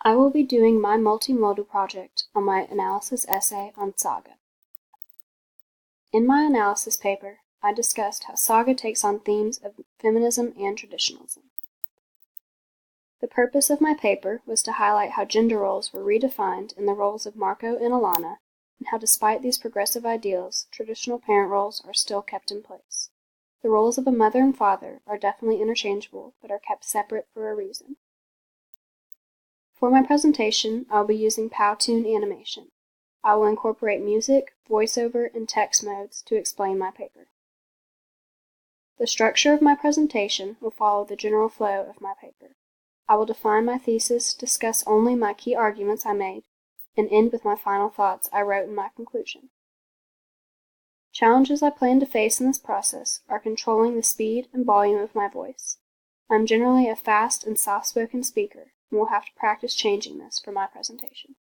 I will be doing my multimodal project on my analysis essay on saga. In my analysis paper, I discussed how saga takes on themes of feminism and traditionalism. The purpose of my paper was to highlight how gender roles were redefined in the roles of Marco and Alana, and how despite these progressive ideals, traditional parent roles are still kept in place. The roles of a mother and father are definitely interchangeable, but are kept separate for a reason. For my presentation, I will be using Powtoon animation. I will incorporate music, voiceover, and text modes to explain my paper. The structure of my presentation will follow the general flow of my paper. I will define my thesis, discuss only my key arguments I made, and end with my final thoughts I wrote in my conclusion. Challenges I plan to face in this process are controlling the speed and volume of my voice. I'm generally a fast and soft-spoken speaker, and will have to practice changing this for my presentation.